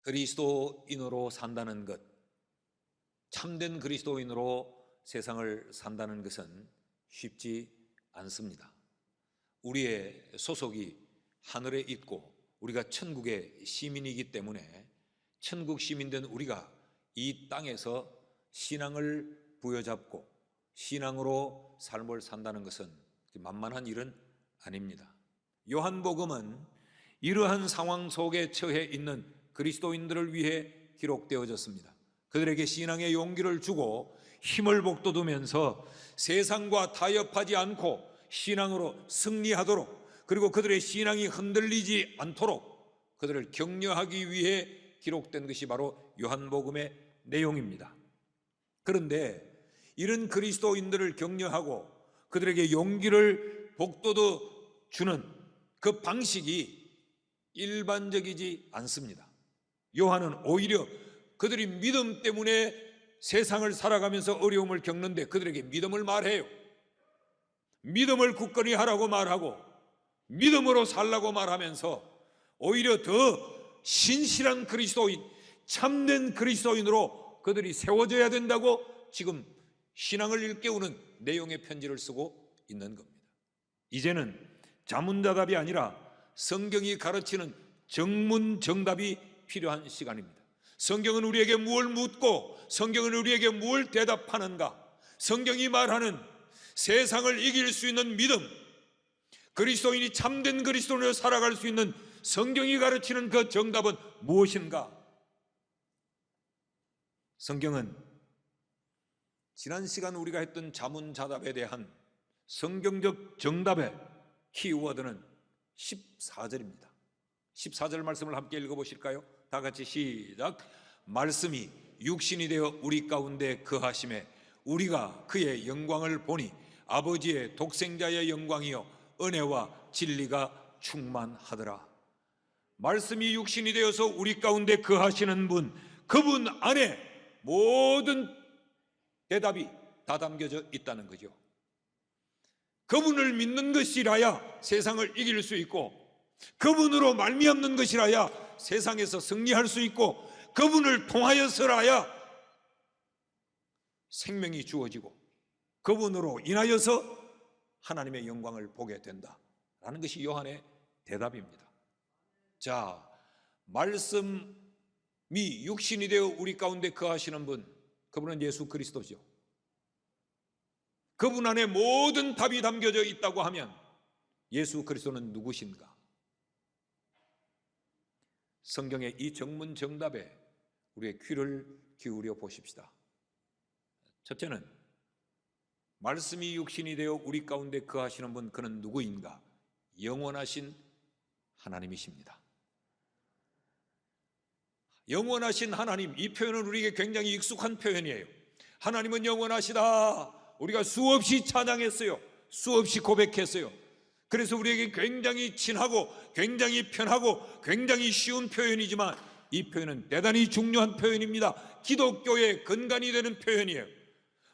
그리스도인으로 산다는 것, 참된 그리스도인으로 세상을 산다는 것은 쉽지 않습니다. 우리의 소속이 하늘에 있고 우리가 천국의 시민이기 때문에 천국 시민된 우리가 이 땅에서 신앙을 부여잡고 신앙으로 삶을 산다는 것은 만만한 일은 아닙니다. 요한복음은 이러한 상황 속에 처해 있는 그리스도인들을 위해 기록되어졌습니다. 그들에게 신앙의 용기를 주고 힘을 북돋우면서 세상과 타협하지 않고 신앙으로 승리하도록, 그리고 그들의 신앙이 흔들리지 않도록 그들을 격려하기 위해 기록된 것이 바로 요한복음의 내용입니다. 그런데 이런 그리스도인들을 격려하고 그들에게 용기를 북돋워 주는 그 방식이 일반적이지 않습니다. 요한은 오히려 그들이 믿음 때문에 세상을 살아가면서 어려움을 겪는데 그들에게 믿음을 말해요. 믿음을 굳건히 하라고 말하고 믿음으로 살라고 말하면서 오히려 더 신실한 그리스도인, 참된 그리스도인으로 그들이 세워져야 된다고 지금 신앙을 일깨우는 내용의 편지를 쓰고 있는 겁니다. 이제는 자문자답이 아니라 성경이 가르치는 정문정답이 필요한 시간입니다. 성경은 우리에게 무엇을 묻고 성경은 우리에게 무엇을 대답하는가? 성경이 말하는 세상을 이길 수 있는 믿음, 그리스도인이 참된 그리스도인으로 살아갈 수 있는 성경이 가르치는 그 정답은 무엇인가? 성경은 지난 시간 우리가 했던 자문자답에 대한 성경적 정답의 키워드는 14절입니다. 14절 말씀을 함께 읽어보실까요? 다 같이 시작. 말씀이 육신이 되어 우리 가운데 거하심에 우리가 그의 영광을 보니 아버지의 독생자의 영광이요 은혜와 진리가 충만하더라. 말씀이 육신이 되어서 우리 가운데 거하시는 분, 그분 안에 모든 대답이 다 담겨져 있다는 거죠. 그분을 믿는 것이라야 세상을 이길 수 있고, 그분으로 말미암는 것이라야 세상에서 승리할 수 있고, 그분을 통하여서라야 생명이 주어지고 그분으로 인하여서 하나님의 영광을 보게 된다라는 것이 요한의 대답입니다. 자, 말씀이 육신이 되어 우리 가운데 거하시는 분, 그분은 예수 그리스도죠. 그분 안에 모든 답이 담겨져 있다고 하면 예수 그리스도는 누구신가? 성경의 이 정문정답에 우리의 귀를 기울여 보십시다. 첫째는 말씀이 육신이 되어 우리 가운데 거하시는 분, 그는 누구인가? 영원하신 하나님이십니다. 영원하신 하나님, 이 표현은 우리에게 굉장히 익숙한 표현이에요. 하나님은 영원하시다. 우리가 수없이 찬양했어요. 수없이 고백했어요. 그래서 우리에게 굉장히 친하고 굉장히 편하고 굉장히 쉬운 표현이지만 이 표현은 대단히 중요한 표현입니다. 기독교의 근간이 되는 표현이에요.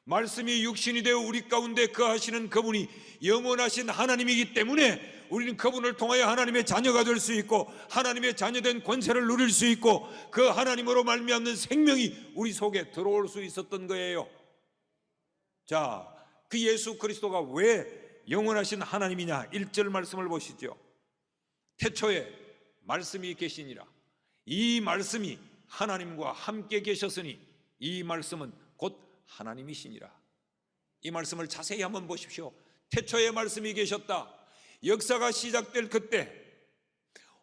말씀이 육신이 되어 우리 가운데 거하시는 그분이 영원하신 하나님이기 때문에 우리는 그분을 통하여 하나님의 자녀가 될 수 있고 하나님의 자녀된 권세를 누릴 수 있고 그 하나님으로 말미암는 생명이 우리 속에 들어올 수 있었던 거예요. 자, 그 예수 그리스도가 왜 영원하신 하나님이냐? 1절 말씀을 보시죠. 태초에 말씀이 계시니라. 이 말씀이 하나님과 함께 계셨으니 이 말씀은 곧 하나님이시니라. 이 말씀을 자세히 한번 보십시오. 태초에 말씀이 계셨다. 역사가 시작될 그때,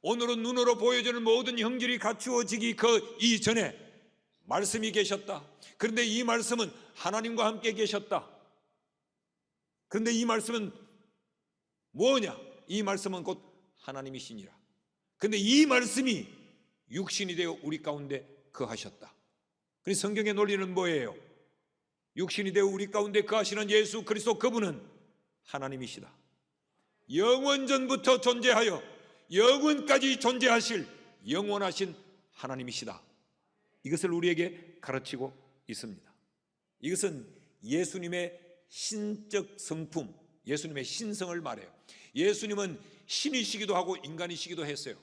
오늘은 눈으로 보여지는 모든 형질이 갖추어지기 그 이전에 말씀이 계셨다. 그런데 이 말씀은 하나님과 함께 계셨다. 그런데 이 말씀은 뭐냐? 이 말씀은 곧 하나님이시니라. 그런데 이 말씀이 육신이 되어 우리 가운데 거하셨다. 그래서 성경의 논리는 뭐예요? 육신이 되어 우리 가운데 거하시는 예수 그리스도, 그분은 하나님이시다. 영원전부터 존재하여 영원까지 존재하실 영원하신 하나님이시다. 이것을 우리에게 가르치고 있습니다. 이것은 예수님의 신적 성품, 예수님의 신성을 말해요. 예수님은 신이시기도 하고 인간이시기도 했어요.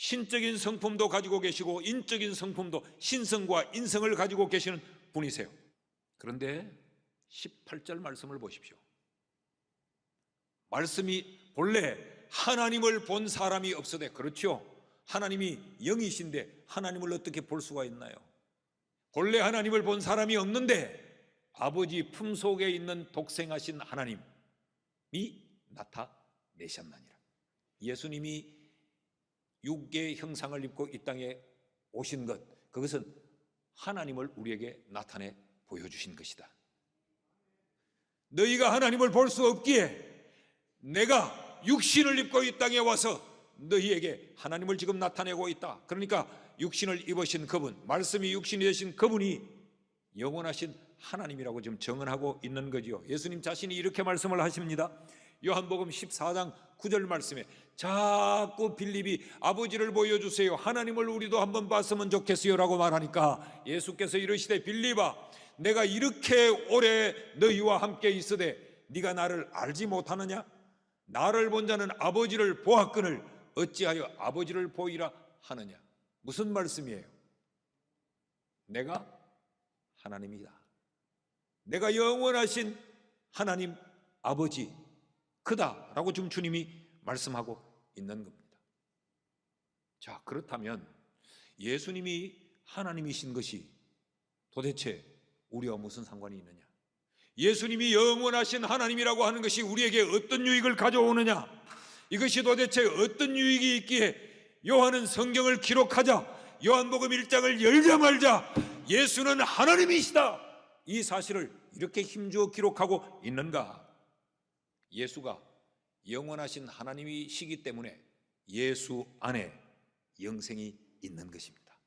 신적인 성품도 가지고 계시고 인적인 성품도, 신성과 인성을 가지고 계시는 분이세요. 그런데 18절 말씀을 보십시오. 말씀이 본래 하나님을 본 사람이 없으되, 그렇죠? 하나님이 영이신데 하나님을 어떻게 볼 수가 있나요? 본래 하나님을 본 사람이 없는데 아버지 품속에 있는 독생하신 하나님이 나타내셨나니라. 예수님이 육의 형상을 입고 이 땅에 오신 것, 그것은 하나님을 우리에게 나타내 보여주신 것이다. 너희가 하나님을 볼 수 없기에 내가 육신을 입고 이 땅에 와서 너희에게 하나님을 지금 나타내고 있다. 그러니까 육신을 입으신 그분, 말씀이 육신이 되신 그분이 영원하신 하나님이라고 지금 정언하고 있는 거지요. 예수님 자신이 이렇게 말씀을 하십니다. 요한복음 14장 9절 말씀에 자꾸 빌립이 아버지를 보여주세요, 하나님을 우리도 한번 봤으면 좋겠어요 라고 말하니까 예수께서 이르시되, 빌립아, 내가 이렇게 오래 너희와 함께 있으되 네가 나를 알지 못하느냐? 나를 본 자는 아버지를 보았거늘 어찌하여 아버지를 보이라 하느냐? 무슨 말씀이에요? 내가 하나님이다. 내가 영원하신 하나님 아버지 그다라고 지금 주님이 말씀하고 있는 겁니다. 자, 그렇다면 예수님이 하나님이신 것이 도대체 우리와 무슨 상관이 있느냐? 예수님이 영원하신 하나님이라고 하는 것이 우리에게 어떤 유익을 가져오느냐? 이것이 도대체 어떤 유익이 있기에 요한은 성경을 기록하자, 요한복음 1장을 열자마자 예수는 하나님이시다, 이 사실을 이렇게 힘주어 기록하고 있는가? 예수가 영원하신 하나님이시기 때문에 예수 안에 영생이 있는 것입니다.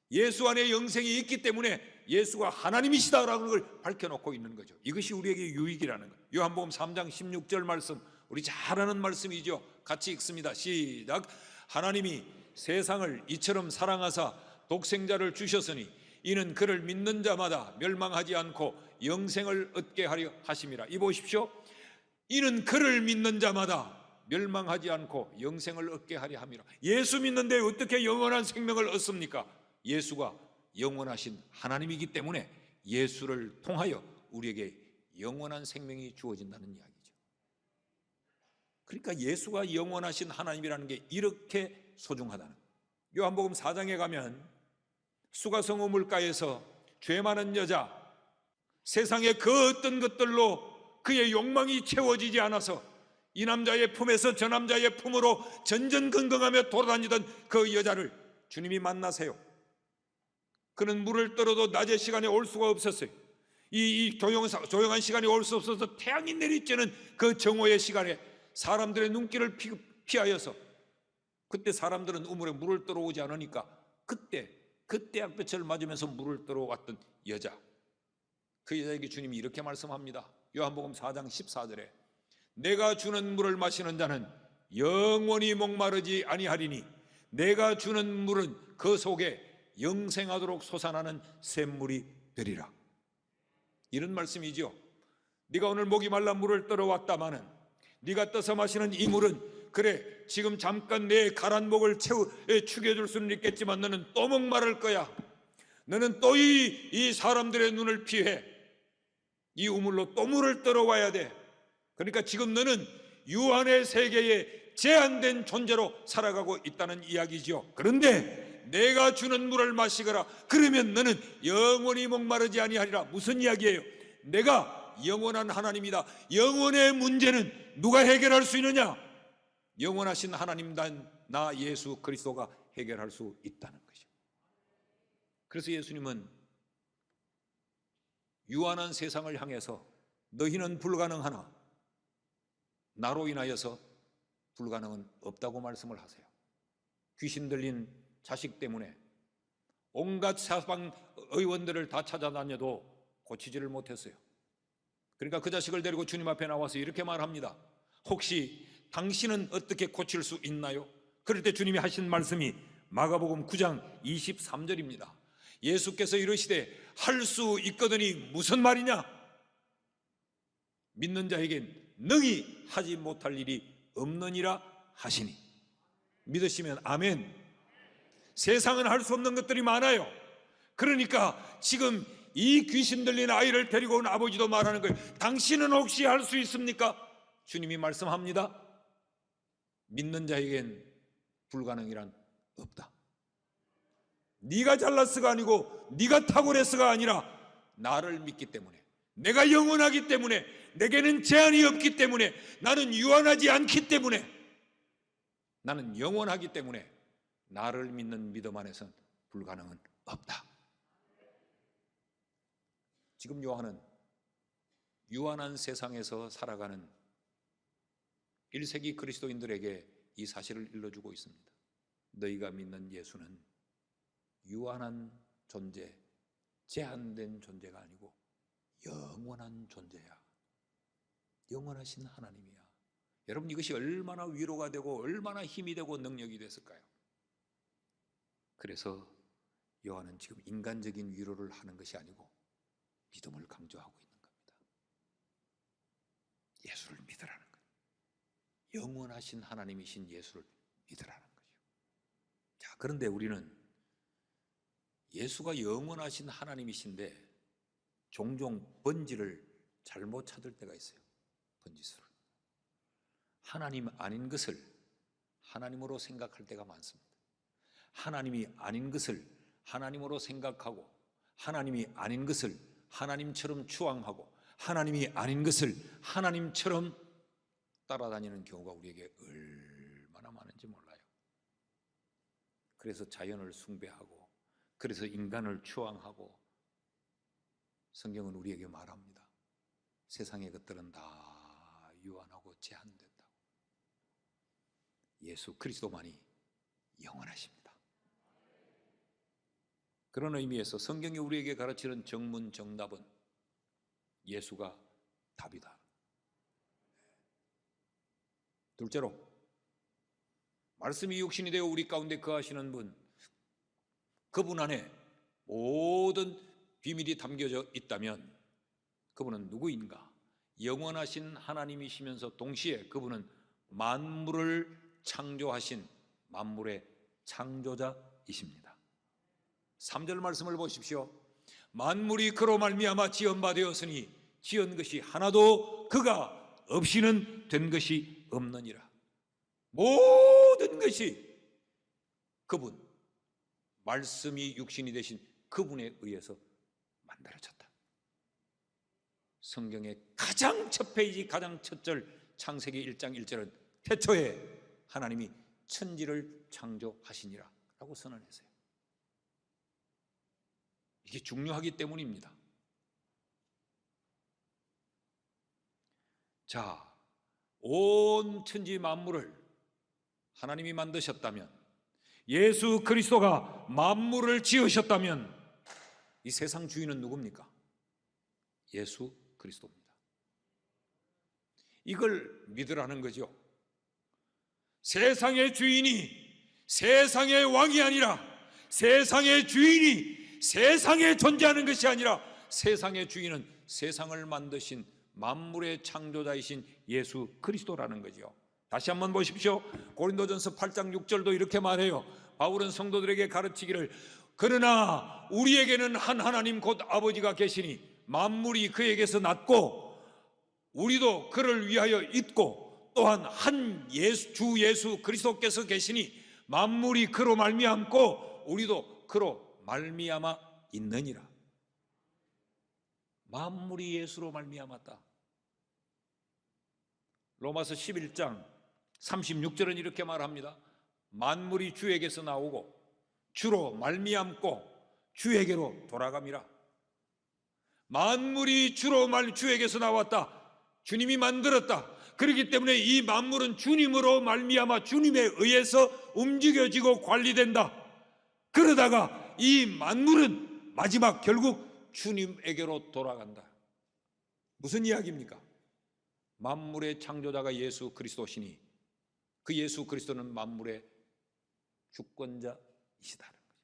예수 안에 영생이 있기 때문에 예수가 하나님이시다라는 걸 밝혀놓고 있는 거죠. 이것이 우리에게 유익이라는 거예요. 요한복음 3장 16절 말씀, 우리 잘 아는 말씀이죠. 같이 읽습니다. 시작. 하나님이 세상을 이처럼 사랑하사 독생자를 주셨으니 이는 그를 믿는 자마다 멸망하지 않고 영생을 얻게 하려 하심이라. 이 보십시오. 이는 그를 믿는 자마다 멸망하지 않고 영생을 얻게 하려 함이라. 예수 믿는데 어떻게 영원한 생명을 얻습니까? 예수가 영원하신 하나님이기 때문에 예수를 통하여 우리에게 영원한 생명이 주어진다는 이야기죠. 그러니까 예수가 영원하신 하나님이라는 게 이렇게 소중하다는 거예요. 요한복음 4장에 가면 수가성 우물가에서 죄 많은 여자, 세상의 그 어떤 것들로 그의 욕망이 채워지지 않아서 이 남자의 품에서 저 남자의 품으로 전전긍긍하며 돌아다니던 그 여자를 주님이 만나세요. 그는 물을 떨어도 낮의 시간에 올 수가 없었어요. 이 조용한 시간에 올 수 없어서 태양이 내리쬐는 그 정오의 시간에 사람들의 눈길을 피하여서, 그때 사람들은 우물에 물을 떨어오지 않으니까 그때 햇볕을 맞으면서 물을 떨어왔던 여자, 그 여자에게 주님이 이렇게 말씀합니다. 요한복음 4장 14절에 내가 주는 물을 마시는 자는 영원히 목마르지 아니하리니 내가 주는 물은 그 속에 영생하도록 솟아나는 샘물이 되리라. 이런 말씀이죠. 네가 오늘 목이 말라 물을 떨어왔다마는 네가 떠서 마시는 이 물은 그래 지금 잠깐 내 가란 목을 축여줄 수는 있겠지만 너는 또 목마를 거야. 너는 또 이 사람들의 눈을 피해 이 우물로 또 물을 떨어와야 돼. 그러니까 지금 너는 유한의 세계에 제한된 존재로 살아가고 있다는 이야기죠. 그런데 내가 주는 물을 마시거라. 그러면 너는 영원히 목마르지 아니하리라. 무슨 이야기예요? 내가 영원한 하나님이다. 영원의 문제는 누가 해결할 수 있느냐? 영원하신 하나님 나 예수 그리스도가 해결할 수 있다는 것이죠. 그래서 예수님은 유한한 세상을 향해서 너희는 불가능하나 나로 인하여서 불가능은 없다고 말씀을 하세요. 귀신 들린 자식 때문에 온갖 사방 의원들을 다 찾아다녀도 고치지를 못했어요. 그러니까 그 자식을 데리고 주님 앞에 나와서 이렇게 말합니다. 혹시 당신은 어떻게 고칠 수 있나요? 그럴 때 주님이 하신 말씀이 마가복음 9장 23절입니다. 예수께서 이르시되 할 수 있거든이 무슨 말이냐? 믿는 자에겐 능히 하지 못할 일이 없느니라 하시니. 믿으시면 아멘. 세상은 할 수 없는 것들이 많아요. 그러니까 지금 이 귀신 들린 아이를 데리고 온 아버지도 말하는 거예요. 당신은 혹시 할 수 있습니까? 주님이 말씀합니다. 믿는 자에겐 불가능이란 없다. 네가 잘났어가 아니고 네가 탁월했어가 아니라 나를 믿기 때문에, 내가 영원하기 때문에, 내게는 제한이 없기 때문에, 나는 유한하지 않기 때문에, 나는 영원하기 때문에 나를 믿는 믿음 안에서는 불가능은 없다. 지금 요한은 유한한 세상에서 살아가는 1세기 그리스도인들에게 이 사실을 일러주고 있습니다. 너희가 믿는 예수는 유한한 존재, 제한된 존재가 아니고 영원한 존재야. 영원하신 하나님이야. 여러분, 이것이 얼마나 위로가 되고 얼마나 힘이 되고 능력이 됐을까요? 그래서 요한은 지금 인간적인 위로를 하는 것이 아니고 믿음을 강조하고 있는 겁니다. 예수를 믿으라는 거예요. 영원하신 하나님이신 예수를 믿으라는 거죠. 자, 그런데 우리는 예수가 영원하신 하나님이신데 종종 번지를 잘못 찾을 때가 있어요. 번지수를. 하나님 아닌 것을 하나님으로 생각할 때가 많습니다. 하나님이 아닌 것을 하나님으로 생각하고, 하나님이 아닌 것을 하나님처럼 추앙하고, 하나님이 아닌 것을 하나님처럼 따라다니는 경우가 우리에게 얼마나 많은지 몰라요. 그래서 자연을 숭배하고, 그래서 인간을 추앙하고, 성경은 우리에게 말합니다. 세상의 것들은 다 유한하고 제한된다고. 예수 그리스도만이 영원하십니다. 그런 의미에서 성경이 우리에게 가르치는 정문정답은 예수가 답이다. 둘째로, 말씀이 육신이 되어 우리 가운데 거하시는 분, 그분 안에 모든 비밀이 담겨져 있다면 그분은 누구인가? 영원하신 하나님이시면서 동시에 그분은 만물을 창조하신 만물의 창조자이십니다. 3절 말씀을 보십시오. 만물이 그로 말미암아 지은 바 되었으니 지은 것이 하나도 그가 없이는 된 것이 없느니라. 모든 것이 그분, 말씀이 육신이 되신 그분에 의해서 만들어졌다. 성경의 가장 첫 페이지, 가장 첫 절, 창세기 1장 1절은 태초에 하나님이 천지를 창조하시니라 라고 선언했어요. 이게 중요하기 때문입니다. 자, 온 천지 만물을 하나님이 만드셨다면, 예수 그리스도가 만물을 지으셨다면 이 세상 주인은 누굽니까? 예수 그리스도입니다. 이걸 믿으라는 거죠. 세상의 주인이 세상의 왕이 아니라, 세상의 주인이 세상에 존재하는 것이 아니라, 세상의 주인은 세상을 만드신 만물의 창조자이신 예수 그리스도라는 거죠. 다시 한번 보십시오. 고린도전서 8장 6절도 이렇게 말해요. 바울은 성도들에게 가르치기를, 그러나 우리에게는 한 하나님 곧 아버지가 계시니 만물이 그에게서 났고 우리도 그를 위하여 있고, 또한 한 주 예수 그리스도께서 계시니 만물이 그로 말미암고 우리도 그로 말미암아 있느니라. 만물이 예수로 말미암았다. 로마서 11장 36절은 이렇게 말합니다. 만물이 주에게서 나오고 주로 말미암고 주에게로 돌아감이라. 만물이 주에게서 나왔다. 주님이 만들었다. 그렇기 때문에 이 만물은 주님으로 말미암아 주님에 의해서 움직여지고 관리된다. 그러다가 이 만물은 마지막 결국 주님에게로 돌아간다. 무슨 이야기입니까? 만물의 창조자가 예수 그리스도시니 그 예수 그리스도는 만물의 주권자이시다는 거죠.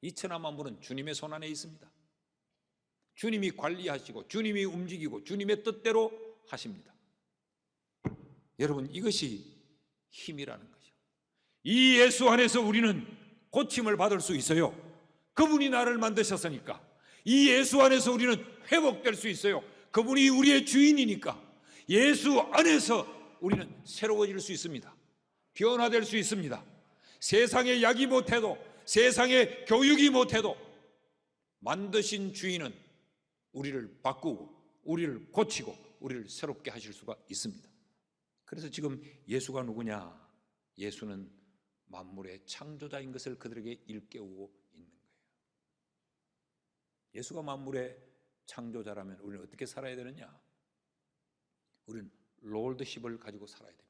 이 천하 만물은 주님의 손안에 있습니다. 주님이 관리하시고 주님이 움직이고 주님의 뜻대로 하십니다. 여러분, 이것이 힘이라는 거죠. 이 예수 안에서 우리는 고침을 받을 수 있어요. 그분이 나를 만드셨으니까. 이 예수 안에서 우리는 회복될 수 있어요. 그분이 우리의 주인이니까. 예수 안에서 우리는 새로워질 수 있습니다. 변화될 수 있습니다. 세상의 약이 못해도, 세상의 교육이 못해도 만드신 주인은 우리를 바꾸고 우리를 고치고 우리를 새롭게 하실 수가 있습니다. 그래서 지금 예수가 누구냐? 예수는 만물의 창조자인 것을 그들에게 일깨우고 있는 거예요. 예수가 만물의 창조자라면 우리는 어떻게 살아야 되느냐? 우리는 롤드십을 가지고 살아야 됩니다.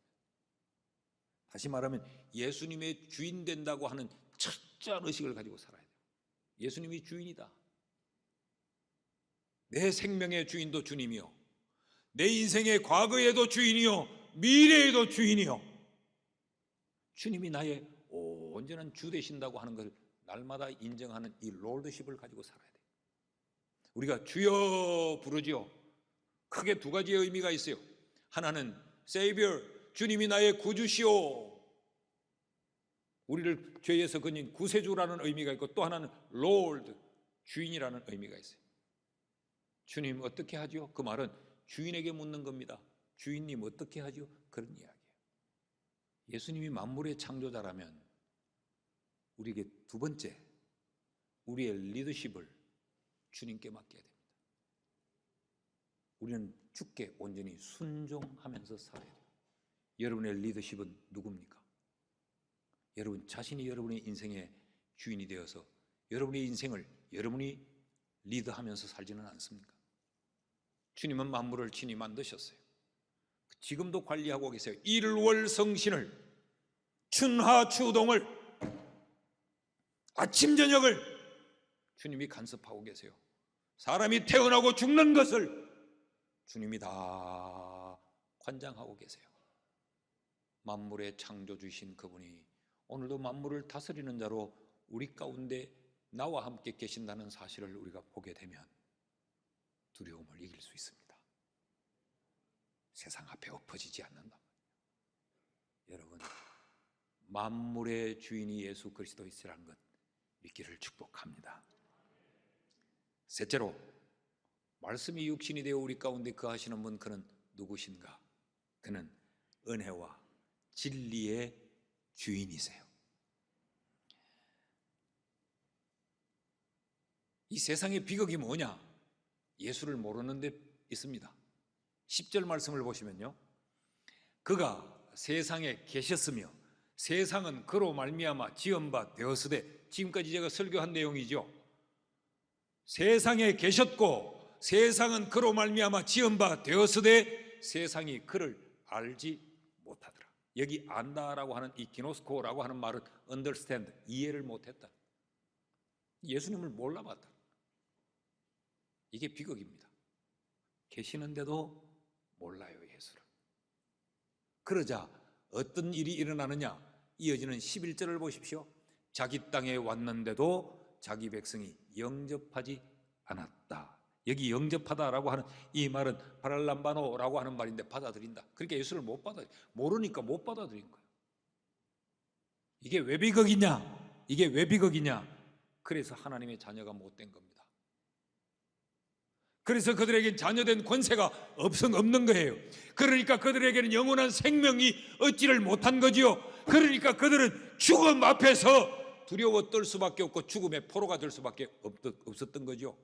다시 말하면 예수님의 주인 된다고 하는 철저한 의식을 가지고 살아야 돼요. 예수님이 주인이다. 내 생명의 주인도 주님이요, 내 인생의 과거에도 주인이요, 미래에도 주인이요, 주님이 나의 온전한 주 되신다고 하는 것을 날마다 인정하는 이 롤드십을 가지고 살아야 돼요. 우리가 주여 부르지요. 크게 두 가지의 의미가 있어요. 하나는 Savior, 주님이 나의 구주시오, 우리를 죄에서 건진 구세주라는 의미가 있고, 또 하나는 Lord, 주인이라는 의미가 있어요. 주님 어떻게 하죠? 그 말은 주인에게 묻는 겁니다. 주인님 어떻게 하죠? 그런 이야기예요. 예수님이 만물의 창조자라면 우리에게 두 번째, 우리의 리더십을 주님께 맡겨야 됩니다. 우리는 주께 온전히 순종하면서 살아야 돼요. 여러분의 리더십은 누굽니까? 여러분 자신이 여러분의 인생의 주인이 되어서 여러분의 인생을 여러분이 리드하면서 살지는 않습니까? 주님은 만물을 친히 만드셨어요. 지금도 관리하고 계세요. 일월성신을, 춘하추동을, 아침 저녁을 주님이 간섭하고 계세요. 사람이 태어나고 죽는 것을 주님이 다 관장하고 계세요. 만물의 창조주이신 그분이 오늘도 만물을 다스리는 자로 우리 가운데 나와 함께 계신다는 사실을 우리가 보게 되면 두려움을 이길 수 있습니다. 세상 앞에 엎어지지 않는다. 여러분, 만물의 주인이 예수 그리스도이시라는 것 믿기를 축복합니다. 셋째로, 말씀이 육신이 되어 우리 가운데 거하시는 분, 그는 누구신가? 그는 은혜와 진리의 주인이세요. 이 세상의 비극이 뭐냐? 예수를 모르는 데 있습니다. 10절 말씀을 보시면요, 그가 세상에 계셨으며 세상은 그로 말미암아 지은 바 되었으되, 지금까지 제가 설교한 내용이죠. 세상에 계셨고 세상은 그로 말미암아 지은 바 되었으되 세상이 그를 알지 못하더라. 여기 안다라고 하는 이 기노스코라고 하는 말은 understand, 이해를 못했다. 예수님을 몰라봤다. 이게 비극입니다. 계시는데도 몰라요, 예수를. 그러자 어떤 일이 일어나느냐? 이어지는 11절을 보십시오. 자기 땅에 왔는데도 자기 백성이 영접하지 않았다. 여기 영접하다라고 하는 이 말은 파랄람바노라고 하는 말인데 받아들인다. 그러니까 예수를 못 받아들여. 모르니까 못 받아들인 거예요. 이게 왜 비극이냐? 이게 왜 비극이냐? 그래서 하나님의 자녀가 못된 겁니다. 그래서 그들에게 자녀된 권세가 없는 거예요. 그러니까 그들에게는 영원한 생명이 얻지를 못한 거지요. 그러니까 그들은 죽음 앞에서 두려워 떨 수밖에 없고 죽음의 포로가 될 수밖에 없었던 거죠.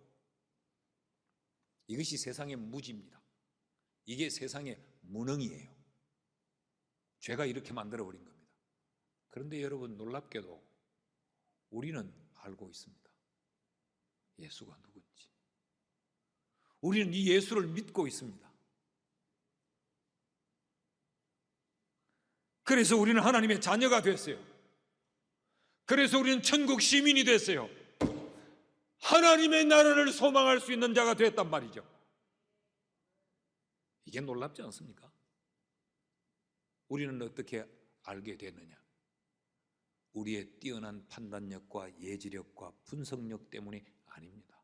이것이 세상의 무지입니다. 이게 세상의 무능이에요. 죄가 이렇게 만들어버린 겁니다. 그런데 여러분, 놀랍게도 우리는 알고 있습니다. 예수가 누군지. 우리는 이 예수를 믿고 있습니다. 그래서 우리는 하나님의 자녀가 됐어요. 그래서 우리는 천국 시민이 됐어요. 하나님의 나라를 소망할 수 있는 자가 됐단 말이죠. 이게 놀랍지 않습니까? 우리는 어떻게 알게 됐느냐? 우리의 뛰어난 판단력과 예지력과 분석력 때문이 아닙니다.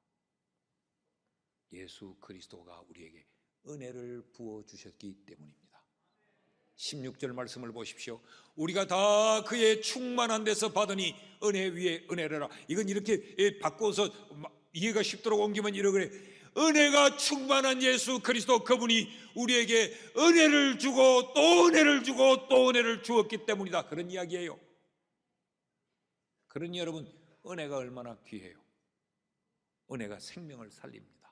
예수 그리스도가 우리에게 은혜를 부어주셨기 때문입니다. 16절 말씀을 보십시오. 우리가 다 그의 충만한 데서 받으니 은혜 위에 은혜라. 이건 이렇게 바꿔서 이해가 쉽도록 옮기면 이러그래. 은혜가 충만한 예수 그리스도, 그분이 우리에게 은혜를 주고 또 은혜를 주고 또 은혜를 주었기 때문이다, 그런 이야기예요. 그러니 여러분, 은혜가 얼마나 귀해요. 은혜가 생명을 살립니다.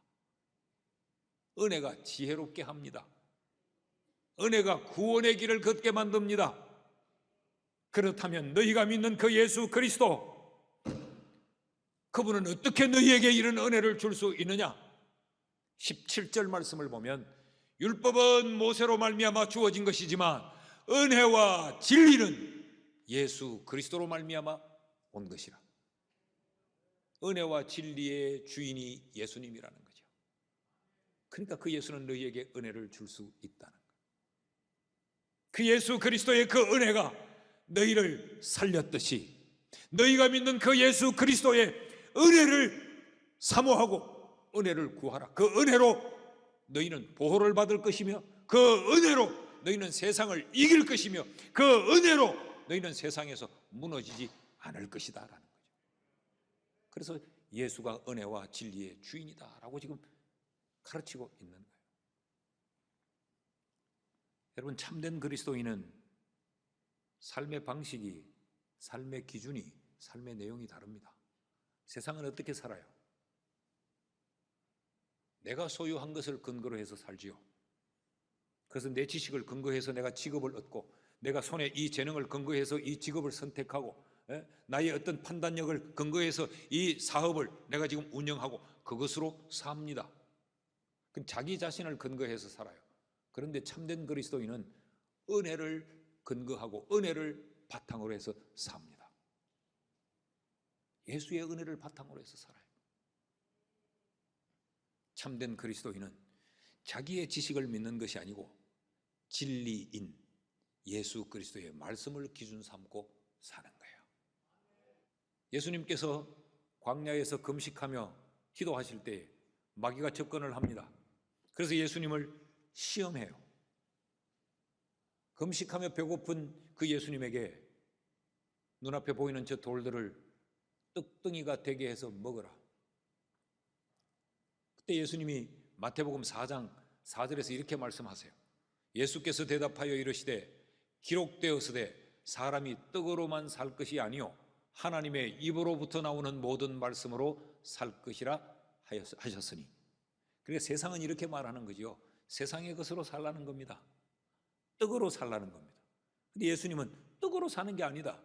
은혜가 지혜롭게 합니다. 은혜가 구원의 길을 걷게 만듭니다. 그렇다면 너희가 믿는 그 예수 그리스도, 그분은 어떻게 너희에게 이런 은혜를 줄 수 있느냐? 17절 말씀을 보면 율법은 모세로 말미암아 주어진 것이지만 은혜와 진리는 예수 그리스도로 말미암아 온 것이라. 은혜와 진리의 주인이 예수님이라는 거죠. 그러니까 그 예수는 너희에게 은혜를 줄 수 있다는 거예요. 그 예수 그리스도의 그 은혜가 너희를 살렸듯이 너희가 믿는 그 예수 그리스도의 은혜를 사모하고 은혜를 구하라. 그 은혜로 너희는 보호를 받을 것이며 그 은혜로 너희는 세상을 이길 것이며 그 은혜로 너희는 세상에서 무너지지 않을 것이다 라는 거죠. 그래서 예수가 은혜와 진리의 주인이다 라고 지금 가르치고 있는 거예요. 여러분, 참된 그리스도인은 삶의 방식이, 삶의 기준이, 삶의 내용이 다릅니다. 세상은 어떻게 살아요? 내가 소유한 것을 근거로 해서 살지요. 그래서 내 지식을 근거해서 내가 직업을 얻고, 내가 손에 이 재능을 근거해서 이 직업을 선택하고, 나의 어떤 판단력을 근거해서 이 사업을 내가 지금 운영하고 그것으로 삽니다. 그럼 자기 자신을 근거해서 살아요. 그런데 참된 그리스도인은 은혜를 근거하고 은혜를 바탕으로 해서 삽니다. 예수의 은혜를 바탕으로 해서 살아요. 참된 그리스도인은 자기의 지식을 믿는 것이 아니고 진리인 예수 그리스도의 말씀을 기준 삼고 사는 거예요. 예수님께서 광야에서 금식하며 기도하실 때 마귀가 접근을 합니다. 그래서 예수님을 시험해요. 금식하며 배고픈 그 예수님에게 눈앞에 보이는 저 돌들을 떡덩이가 되게 해서 먹어라. 그때 예수님이 마태복음 4장 4절에서 이렇게 말씀하세요. 예수께서 대답하여 이르시되 기록되었으되 사람이 떡으로만 살 것이 아니요 하나님의 입으로부터 나오는 모든 말씀으로 살 것이라 하셨으니. 그러니까 세상은 이렇게 말하는 거죠. 세상의 것으로 살라는 겁니다. 떡으로 살라는 겁니다. 근데 예수님은 떡으로 사는 게 아니다.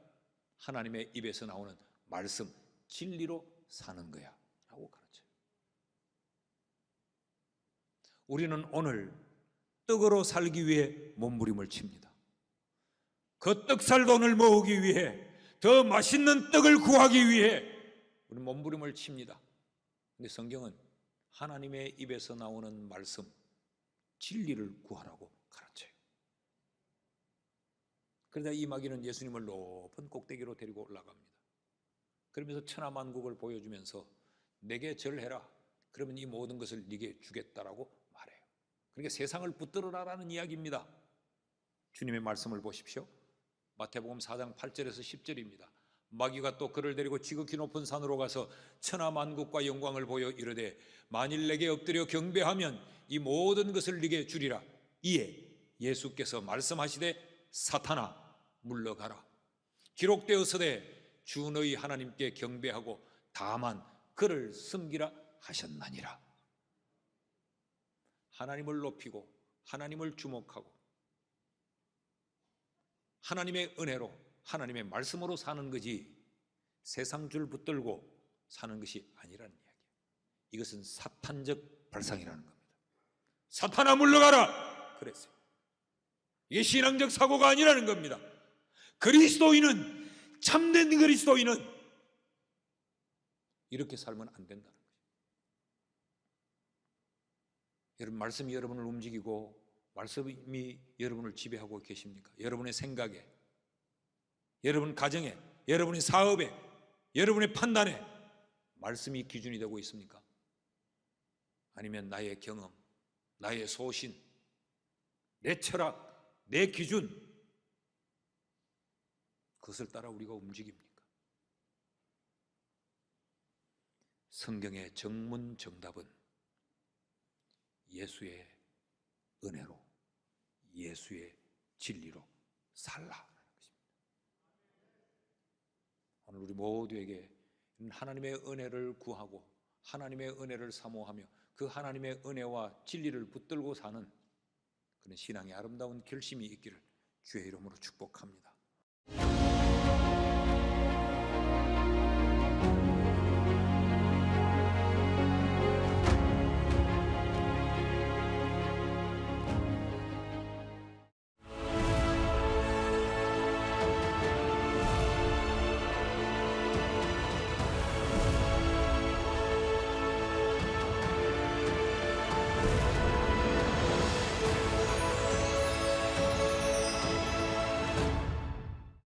하나님의 입에서 나오는 말씀, 진리로 사는 거야 라고 가르쳐요. 우리는 오늘 떡으로 살기 위해 몸부림을 칩니다. 그 떡살돈을 모으기 위해, 더 맛있는 떡을 구하기 위해 우리는 몸부림을 칩니다. 근데 성경은 하나님의 입에서 나오는 말씀, 진리를 구하라고 가르쳐요. 그러다 이 마귀는 예수님을 높은 꼭대기로 데리고 올라갑니다. 그러면서 천하만국을 보여주면서 내게 절해라. 그러면 이 모든 것을 네게 주겠다라고 말해요. 그러니까 세상을 붙들어라라는 이야기입니다. 주님의 말씀을 보십시오. 마태복음 4장 8절에서 10절입니다. 마귀가 또 그를 데리고 지극히 높은 산으로 가서 천하만국과 영광을 보여 이르되 만일 내게 엎드려 경배하면 이 모든 것을 네게 주리라. 이에 예수께서 말씀하시되 사탄아 물러가라. 기록되었으되 주 너희 하나님께 경배하고 다만 그를 섬기라 하셨나니라. 하나님을 높이고 하나님을 주목하고 하나님의 은혜로 하나님의 말씀으로 사는 거지 세상 줄 붙들고 사는 것이 아니라는 이야기예요. 이것은 사탄적 발상이라는 겁니다. 사탄아 물러가라 그랬어요. 이게 신앙적 사고가 아니라는 겁니다. 그리스도인은, 참된 그리스도인은 이렇게 살면 안 된다는 거죠. 여러분, 말씀이 여러분을 움직이고 말씀이 여러분을 지배하고 계십니까? 여러분의 생각에, 여러분 가정에, 여러분의 사업에, 여러분의 판단에 말씀이 기준이 되고 있습니까? 아니면 나의 경험, 나의 소신, 내 철학, 내 기준, 그것을 따라 우리가 움직입니까? 성경의 정문정답은 예수의 은혜로, 예수의 진리로 살라. 오늘 우리 모두에게 하나님의 은혜를 구하고 하나님의 은혜를 사모하며 그 하나님의 은혜와 진리를 붙들고 사는 그런 신앙의 아름다운 결심이 있기를 주의 이름으로 축복합니다.